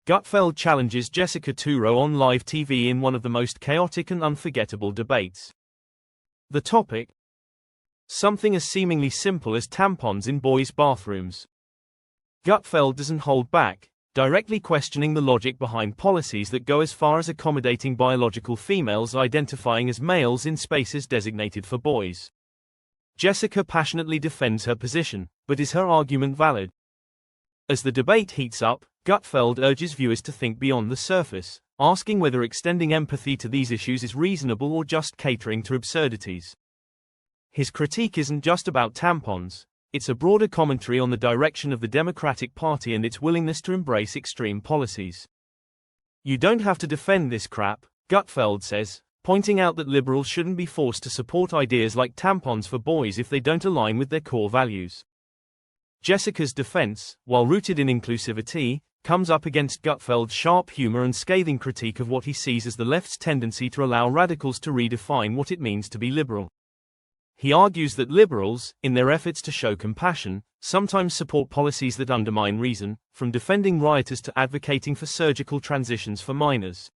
Gutfeld challenges Jessica Turo on live TV in one of the most chaotic and unforgettable debates. The topic: something as seemingly simple as tampons in boys' bathrooms. Gutfeld doesn't hold back, directly questioning the logic behind policies that go as far as accommodating biological females identifying as males in spaces designated for boys. Jessica passionately defends her position, but is her argument valid? As the debate heats up, Gutfeld urges viewers to think beyond the surface, asking whether extending empathy to these issues is reasonable or just catering to absurdities. His critique isn't just about tampons, it's a broader commentary on the direction of the Democratic Party and its willingness to embrace extreme policies. You don't have to defend this crap, Gutfeld says, pointing out that liberals shouldn't be forced to support ideas like tampons for boys if they don't align with their core values. Jessica's defense, while rooted in inclusivity, comes up against Gutfeld's sharp humor and scathing critique of what he sees as the left's tendency to allow radicals to redefine what it means to be liberal. He argues that liberals, in their efforts to show compassion, sometimes support policies that undermine reason, from defending rioters to advocating for surgical transitions for minors.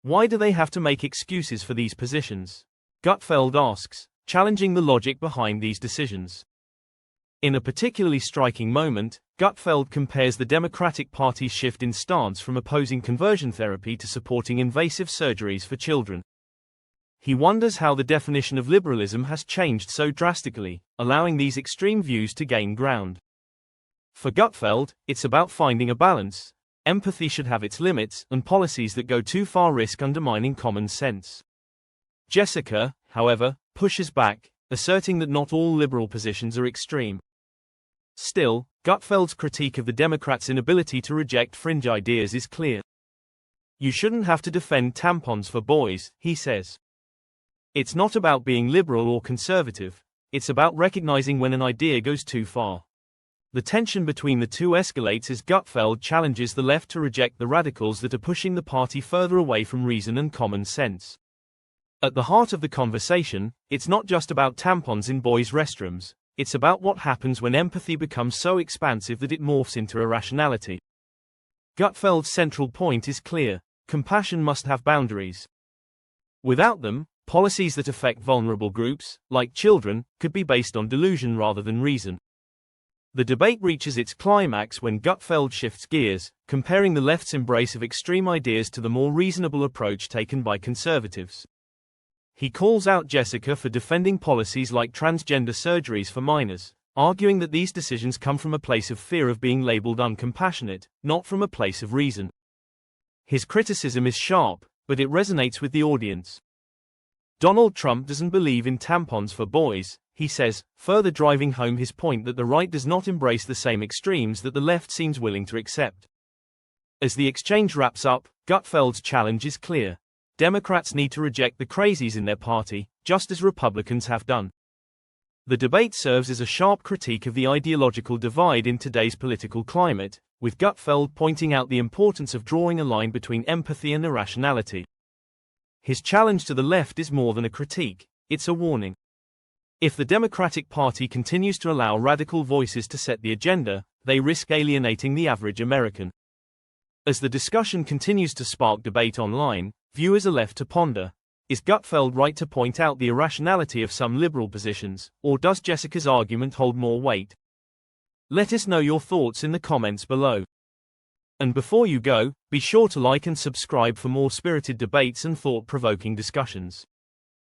Why do they have to make excuses for these positions? Gutfeld asks, challenging the logic behind these decisions. In a particularly striking moment, Gutfeld compares the Democratic Party's shift in stance from opposing conversion therapy to supporting invasive surgeries for children. He wonders how the definition of liberalism has changed so drastically, allowing these extreme views to gain ground. For Gutfeld, it's about finding a balance. Empathy should have its limits, and policies that go too far risk undermining common sense. Jessica, however, pushes back, asserting that not all liberal positions are extreme. Still, Gutfeld's critique of the Democrats' inability to reject fringe ideas is clear. You shouldn't have to defend tampons for boys, he says. It's not about being liberal or conservative, it's about recognizing when an idea goes too far. The tension between the two escalates as Gutfeld challenges the left to reject the radicals that are pushing the party further away from reason and common sense. At the heart of the conversation, it's not just about tampons in boys' restrooms, it's about what happens when empathy becomes so expansive that it morphs into irrationality. Gutfeld's central point is clear: compassion must have boundaries. Without them, policies that affect vulnerable groups, like children, could be based on delusion rather than reason. The debate reaches its climax when Gutfeld shifts gears, comparing the left's embrace of extreme ideas to the more reasonable approach taken by conservatives. He calls out Jessica for defending policies like transgender surgeries for minors, arguing that these decisions come from a place of fear of being labeled uncompassionate, not from a place of reason. His criticism is sharp, but it resonates with the audience. Donald Trump doesn't believe in tampons for boys, he says, further driving home his point that the right does not embrace the same extremes that the left seems willing to accept. As the exchange wraps up, Gutfeld's challenge is clear. Democrats need to reject the crazies in their party, just as Republicans have done. The debate serves as a sharp critique of the ideological divide in today's political climate, with Gutfeld pointing out the importance of drawing a line between empathy and irrationality. His challenge to the left is more than a critique, it's a warning. If the Democratic Party continues to allow radical voices to set the agenda, they risk alienating the average American. As the discussion continues to spark debate online, viewers are left to ponder: is Gutfeld right to point out the irrationality of some liberal positions, or does Jessica's argument hold more weight? Let us know your thoughts in the comments below. And before you go, be sure to like and subscribe for more spirited debates and thought-provoking discussions.